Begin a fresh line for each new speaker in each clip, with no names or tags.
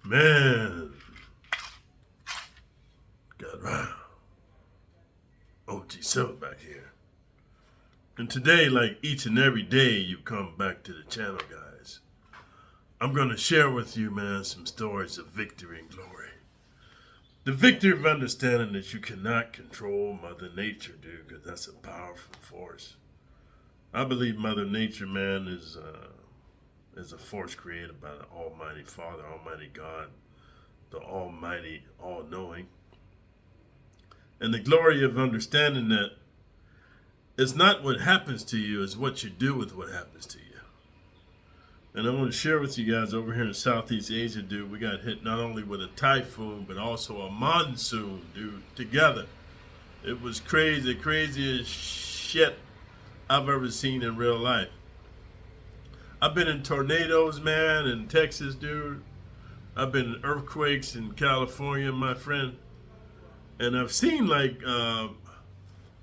Man, got around. OG7 back here. And today, like each and every day you come back to the channel, guys, I'm going to share with you, man, some stories of victory and glory. The victory of understanding that you cannot control Mother Nature, dude, because that's a powerful force. I believe Mother Nature, man, is a force created by the Almighty Father, Almighty God, the Almighty, all-knowing. And the glory of understanding that it's not what happens to you, it's what you do with what happens to you. And I want to share with you guys over here in Southeast Asia, dude, we got hit not only with a typhoon, but also a monsoon, dude, together. It was crazy, craziest shit I've ever seen in real life. I've been in tornadoes, man, in Texas, dude. I've been in earthquakes in California, my friend. And I've seen like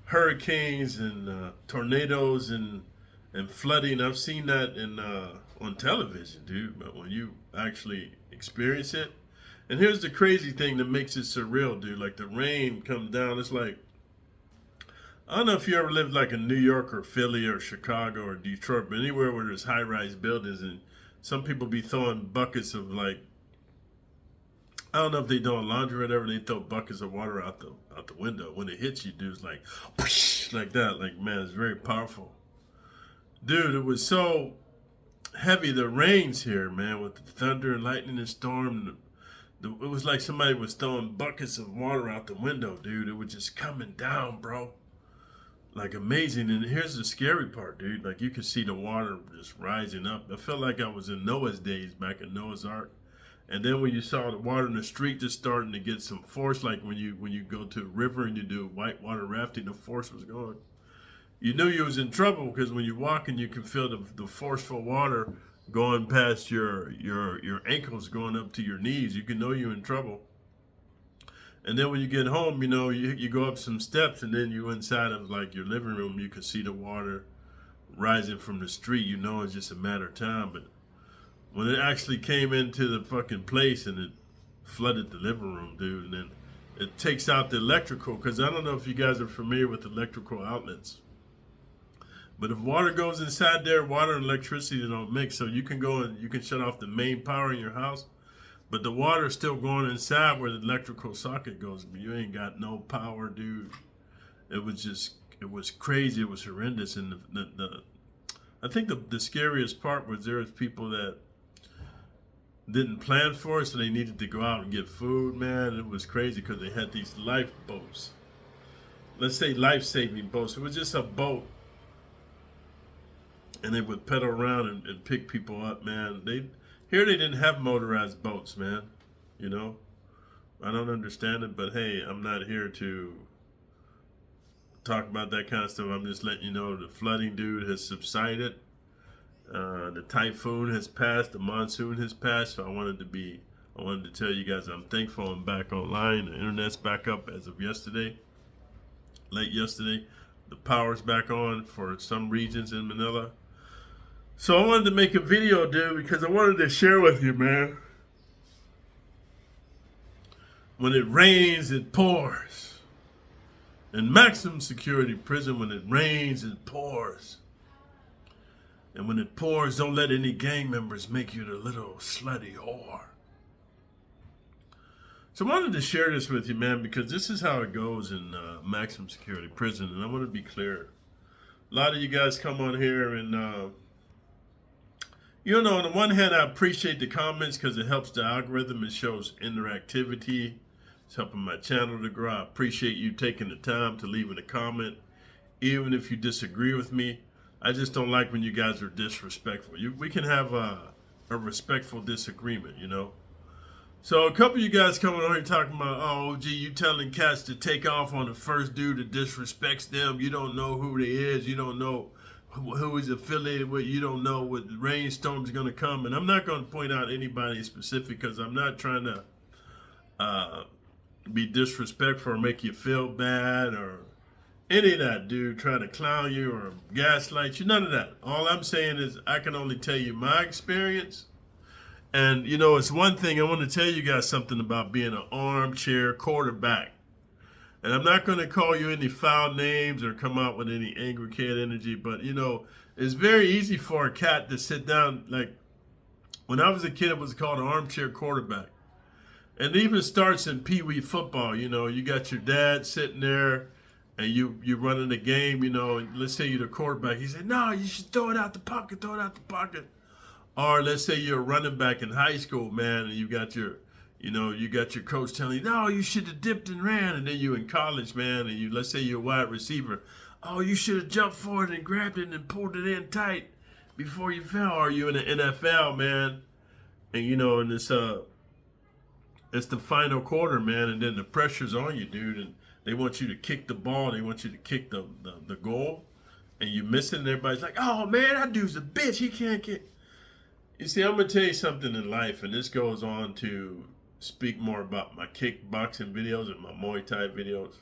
hurricanes and tornadoes and flooding. I've seen that in on television, dude. But when you actually experience it, and here's the crazy thing that makes it surreal, dude. Like the rain comes down, it's like, I don't know if you ever lived like in New York or Philly or Chicago or Detroit, but anywhere where there's high-rise buildings, and some people be throwing buckets of like, I don't know if they doing laundry or whatever, they throw buckets of water out the window. When it hits you, dude, it's like, whoosh, like that. Like, man, it's very powerful. Dude, it was so heavy, the rains here, man, with the thunder and lightning and storm. It was like somebody was throwing buckets of water out the window, dude. It was just coming down, bro. Like amazing. And here's the scary part, dude. Like you could see the water just rising up. I felt like I was in Noah's days back in Noah's Ark. And then when you saw the water in the street just starting to get some force, like when you go to a river and you do whitewater rafting, the force was going. You knew you was in trouble because when you're walking, you can feel the forceful water going past your ankles, going up to your knees. You can know you're in trouble. And then when you get home, you know, you go up some steps and then you inside of like your living room, you can see the water rising from the street. You know it's just a matter of time. But when it actually came into the fucking place and it flooded the living room, dude, and then it takes out the electrical, because I don't know if you guys are familiar with electrical outlets. But if water goes inside there, water and electricity don't mix. So you can go and you can shut off the main power in your house, but the water is still going inside where the electrical socket goes. But you ain't got no power, dude. It was crazy. It was horrendous. And I think the scariest part was there was people that didn't plan for it, so they needed to go out and get food, man. It was crazy because they had these lifeboats. Let's say life-saving boats. It was just a boat. And they would pedal around and pick people up, man. Here they didn't have motorized boats, man. You know? I don't understand it, but hey, I'm not here to talk about that kind of stuff. I'm just letting you know the flooding, dude, has subsided. The typhoon has passed, the monsoon has passed, so I wanted to tell you guys I'm thankful I'm back online. The internet's back up as of yesterday, late yesterday. The power's back on for some regions in Manila. So I wanted to make a video, dude, because I wanted to share with you, man. When it rains, it pours. In maximum security prison, when it rains, it pours. And when it pours, don't let any gang members make you the little slutty whore. So I wanted to share this with you, man, because this is how it goes in maximum security prison. And I want to be clear. A lot of you guys come on here and, you know, on the one hand, I appreciate the comments because it helps the algorithm. It shows interactivity. It's helping my channel to grow. I appreciate you taking the time to leave a comment, even if you disagree with me. I just don't like when you guys are disrespectful. We can have a respectful disagreement, you know. So a couple of you guys coming on here talking about, oh, gee, you telling cats to take off on the first dude that disrespects them. You don't know who they is. You don't know who is affiliated with. You don't know what rainstorms are going to come. And I'm not going to point out anybody specific because I'm not trying to be disrespectful or make you feel bad or any of that, dude, trying to clown you or gaslight you. None of that. All I'm saying is I can only tell you my experience. And, you know, it's one thing, I want to tell you guys something about being an armchair quarterback. And I'm not going to call you any foul names or come out with any angry cat energy, but, you know, it's very easy for a cat to sit down. Like, when I was a kid, it was called an armchair quarterback. And it even starts in Pee Wee football. You know, you got your dad sitting there and you running the game, you know, and let's say you're the quarterback. He said, no, you should throw it out the pocket, throw it out the pocket. Or let's say you're a running back in high school, man, and you got your, you know, you got your coach telling you, no, you should have dipped and ran. And then you in college, man, and you, let's say you're a wide receiver. Oh, you should have jumped forward and grabbed it and pulled it in tight before you fell. Or you in the NFL, man, and you know, and it's the final quarter, man, and then the pressure's on you, dude, and they want you to kick the ball, they want you to kick the goal, and you miss it, and everybody's like, oh man, that dude's a bitch, he can't kick. You see, I'm gonna tell you something in life, and this goes on to speak more about my kickboxing videos and my Muay Thai videos.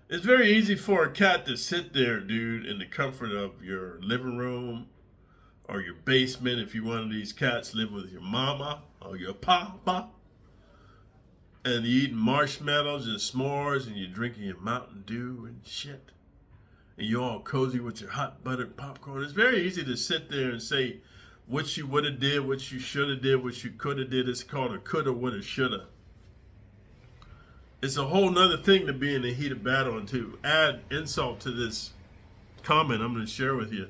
It's very easy for a cat to sit there, dude, in the comfort of your living room or your basement if you're one of these cats live with your mama or your papa, and you eating marshmallows and s'mores and you're drinking your Mountain Dew and shit, and you're all cozy with your hot buttered popcorn. It's very easy to sit there and say what you would have did, what you should have did, what you could have did. It's called a coulda, woulda, shoulda. It's a whole nother thing to be in the heat of battle, and to add insult to this comment I'm going to share with you.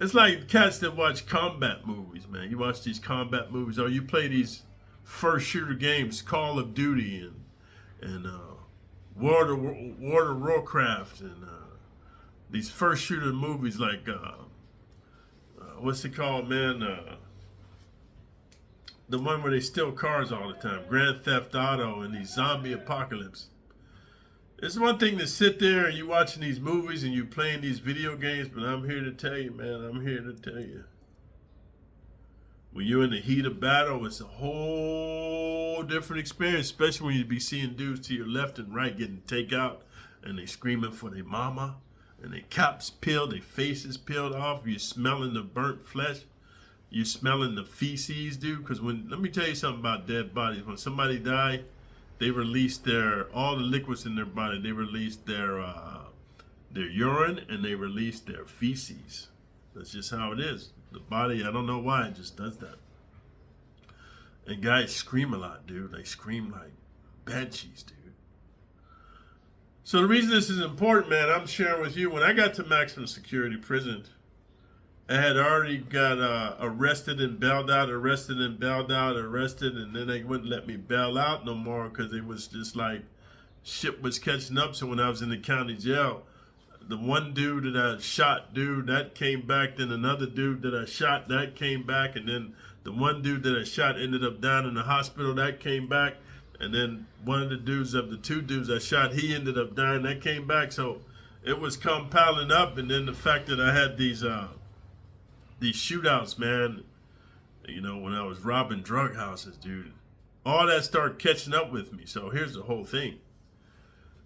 It's like cats that watch combat movies, man. You watch these combat movies, or you play these first shooter games, Call of Duty and World of Warcraft, and these first shooter movies like what's it called, man? The one where they steal cars all the time, Grand Theft Auto, and these zombie apocalypse. It's one thing to sit there and you watching these movies and you playing these video games, but I'm here to tell you, man, I'm here to tell you. When you're in the heat of battle, it's a whole different experience, especially when you be seeing dudes to your left and right getting take out and they screaming for their mama and their caps peeled, their faces peeled off. You're smelling the burnt flesh. You're smelling the feces, dude. Because let me tell you something about dead bodies. When somebody died, they release all the liquids in their body. They release their urine and they release their feces. That's just how it is. The body, I don't know why, it just does that. And guys scream a lot, dude. They scream like banshees, dude. So the reason this is important, man, I'm sharing with you, when I got to maximum security prison, I had already got arrested and bailed out, arrested, and then they wouldn't let me bail out no more because it was just like shit was catching up. So when I was in the county jail, the one dude that I shot, dude, that came back. Then another dude that I shot, that came back. And then the one dude that I shot ended up down in the hospital, that came back. And then one of the dudes of the two dudes I shot, he ended up dying, that came back. So it was compiling up. And then the fact that I had these shootouts, man, you know, when I was robbing drug houses, dude, all that started catching up with me. So here's the whole thing.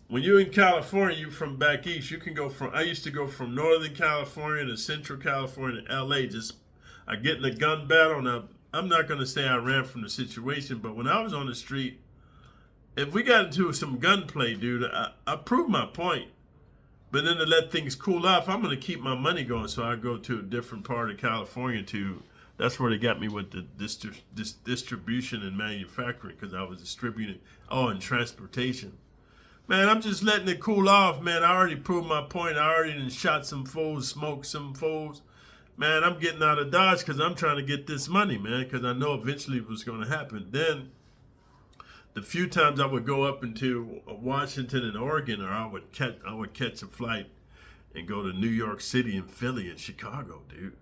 When you're in California, you from back east, you can go from, I used to go from Northern California to Central California to LA. I get in a gun battle, and I'm not going to say I ran from the situation, but when I was on the street, if we got into some gunplay, dude, I proved my point. But then to let things cool off, I'm going to keep my money going. So I go to a different part of California that's where they got me with the distribution and manufacturing, because I was distributing, and transportation. Man, I'm just letting it cool off, man. I already proved my point. I already done shot some fools, smoked some fools. Man, I'm getting out of Dodge because I'm trying to get this money, man, because I know eventually it was going to happen. Then the few times I would go up into Washington and Oregon, or I would catch a flight and go to New York City and Philly and Chicago, dude.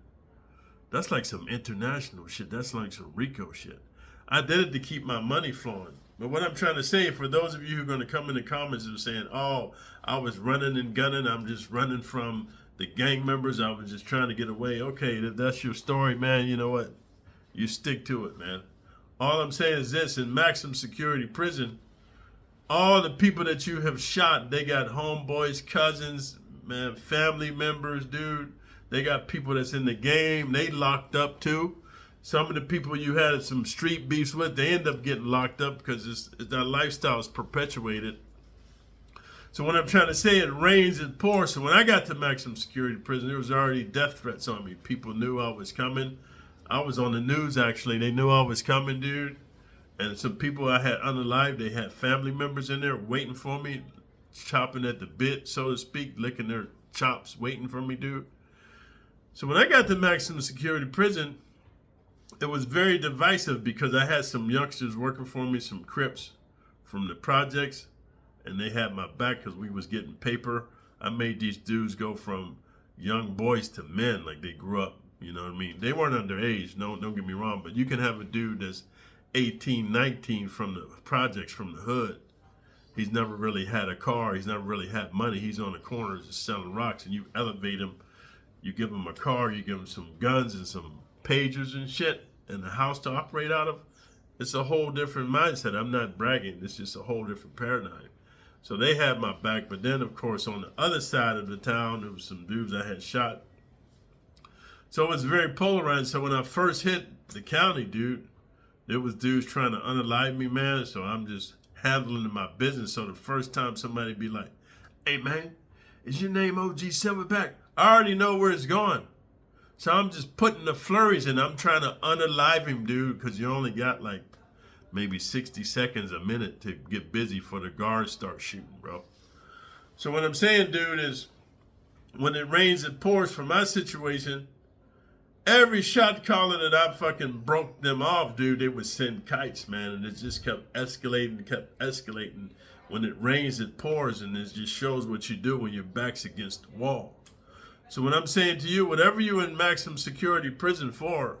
That's like some international shit. That's like some Rico shit. I did it to keep my money flowing. But what I'm trying to say, for those of you who are going to come in the comments and saying, oh, I was running and gunning, I'm just running from the gang members, I was just trying to get away. Okay, if that's your story, man, you know what? You stick to it, man. All I'm saying is this: in maximum security prison, all the people that you have shot, they got homeboys, cousins, man, family members, dude. They got people that's in the game. They locked up too. Some of the people you had some street beefs with, they end up getting locked up because that lifestyle is perpetuated. So what I'm trying to say, it rains and pours. So when I got to maximum security prison, there was already death threats on me. People knew I was coming. I was on the news, actually. They knew I was coming, dude. And some people I had unalived, they had family members in there waiting for me, chopping at the bit, so to speak, licking their chops, waiting for me, dude. So when I got to maximum security prison, it was very divisive because I had some youngsters working for me, some Crips from the projects, and they had my back because we was getting paper. I made these dudes go from young boys to men, like they grew up, you know what I mean? They weren't underage, no, don't get me wrong, but you can have a dude that's 18, 19 from the projects, from the hood. He's never really had a car. He's never really had money. He's on the corners just selling rocks, and you elevate him. You give him a car, you give him some guns and some pagers and shit, and a house to operate out of. It's a whole different mindset. I'm not bragging. It's just a whole different paradigm. So they had my back, but then, of course, on the other side of the town, there was some dudes I had shot. So it was very polarized. So when I first hit the county, dude, there was dudes trying to unalive me, man. So I'm just handling my business. So the first time somebody be like, "Hey, man, is your name OG Silverback?" I already know where it's going. So I'm just putting the flurries in. I'm trying to unalive him, dude, because you only got like maybe 60 seconds, a minute to get busy for the guards start shooting, bro. So what I'm saying, dude, is when it rains, it pours. For my situation, every shot caller that I fucking broke them off, dude, they would send kites, man. And it just kept escalating. When it rains, it pours, and it just shows what you do when your back's against the wall. So what I'm saying to you, whatever you're in maximum security prison for,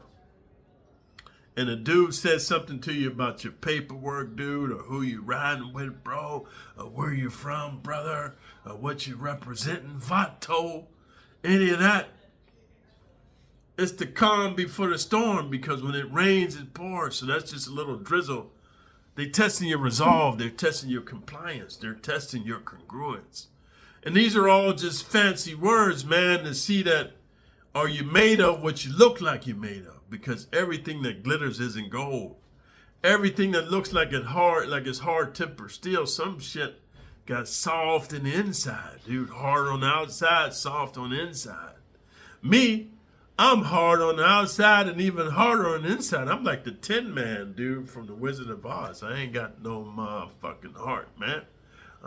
and a dude says something to you about your paperwork, dude, or who you riding with, bro, or where you from, brother, or what you representing, vato, any of that, it's the calm before the storm, because when it rains, it pours. So that's just a little drizzle. They testing your resolve. They're testing your compliance. They're testing your congruence. And these are all just fancy words, man, to see that are you made of what you look like you're made of? Because everything that glitters isn't gold. Everything that looks like it's hard tempered steel, some shit got soft in the inside, dude. Hard on the outside, soft on the inside. Me, I'm hard on the outside and even harder on the inside. I'm like the Tin Man, dude, from the Wizard of Oz. I ain't got no motherfucking heart, man.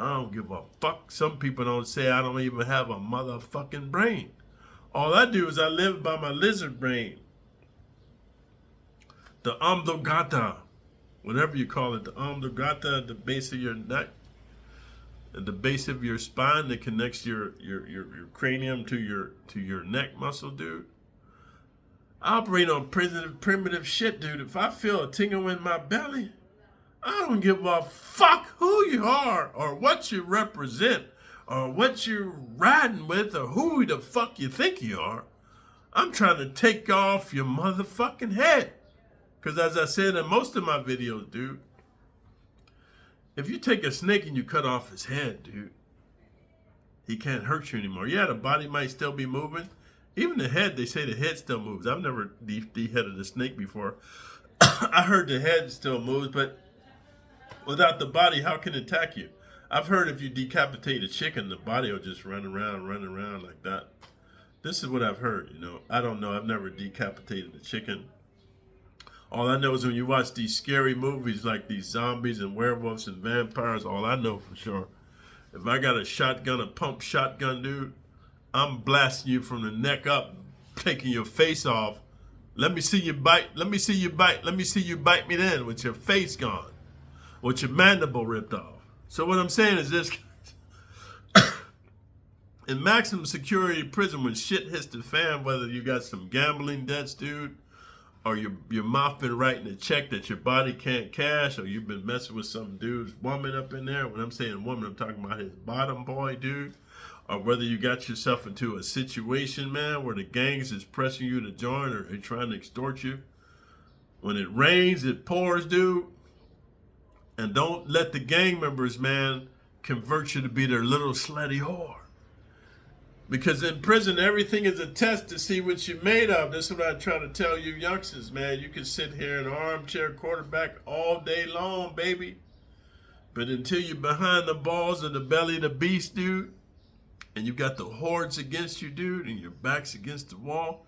I don't give a fuck. Some people don't say I don't even have a motherfucking brain. All I do is I live by my lizard brain. The ombligata, whatever you call it, the ombligata at the base of your neck, at the base of your spine that connects your cranium to your neck muscle, dude. I operate on primitive shit, dude. If I feel a tingle in my belly, I don't give a fuck who you are or what you represent or what you're riding with or who the fuck you think you are. I'm trying to take off your motherfucking head. Because as I said in most of my videos, dude, if you take a snake and you cut off his head, dude, he can't hurt you anymore. Yeah, the body might still be moving. Even the head, they say the head still moves. I've never de-headed a snake before. I heard the head still moves, but without the body, how can it attack you? I've heard if you decapitate a chicken, the body will just run around like that. This is what I've heard, you know. I don't know. I've never decapitated a chicken. All I know is when you watch these scary movies like these zombies and werewolves and vampires, all I know for sure, if I got a shotgun, a pump shotgun, dude, I'm blasting you from the neck up, taking your face off. Let me see you bite. Let me see you bite. Let me see you bite me then with your face gone, with your mandible ripped off. So what I'm saying is this. In maximum security prison, when shit hits the fan, whether you got some gambling debts, dude, or your mouth been writing a check that your body can't cash, or you've been messing with some dude's woman up in there. When I'm saying woman, I'm talking about his bottom boy, dude. Or whether you got yourself into a situation, man, where the gangs is pressing you to join or they're trying to extort you. When it rains, it pours, dude. And don't let the gang members, man, convert you to be their little slutty whore. Because in prison, everything is a test to see what you're made of. That's what I try to tell you youngsters, man. You can sit here in an armchair quarterback all day long, baby. But until you're behind the balls of the belly of the beast, dude, and you got the hordes against you, dude, and your back's against the wall,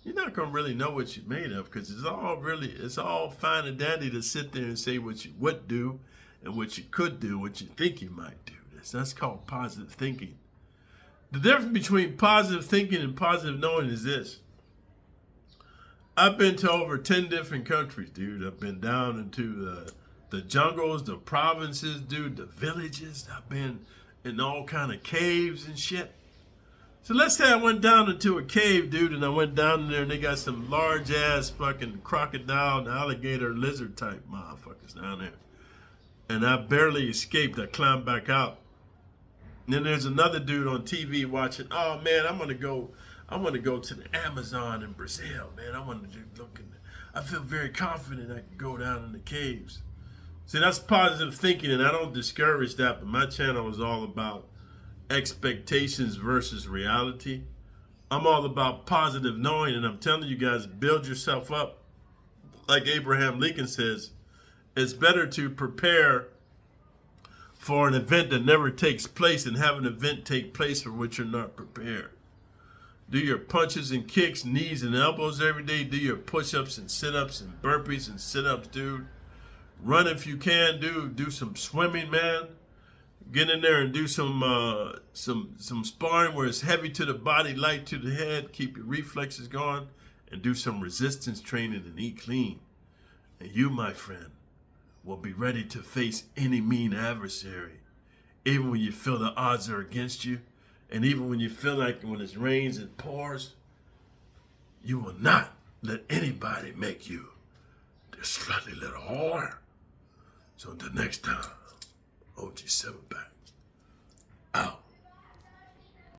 you're not going to really know what you're made of, because it's all fine and dandy to sit there and say what you would do and what you could do, what you think you might do. That's called positive thinking. The difference between positive thinking and positive knowing is this. I've been to over 10 different countries, dude. I've been down into the jungles, the provinces, dude, the villages. I've been in all kind of caves and shit. So let's say I went down into a cave, dude, and I went down there and they got some large ass fucking crocodile and alligator lizard type motherfuckers down there. And I barely escaped. I climbed back out. And then there's another dude on TV watching, oh man, I want to go to the Amazon in Brazil, man. I feel very confident I can go down in the caves. See, that's positive thinking, and I don't discourage that, but my channel is all about expectations versus reality. I'm all about positive knowing, and I'm telling you guys, build yourself up. Like Abraham Lincoln says, it's better to prepare for an event that never takes place and have an event take place for which you're not prepared. Do your punches and kicks, knees and elbows every day. Do your push-ups and sit-ups and burpees and sit-ups, dude. Run if you can, dude. Do some swimming, man. Get in there and do some sparring where it's heavy to the body, light to the head. Keep your reflexes going, and do some resistance training and eat clean. And you, my friend, will be ready to face any mean adversary, even when you feel the odds are against you, and even when you feel like when it rains and pours, you will not let anybody make you the slutty little whore. So until next time, OG7 back. Out.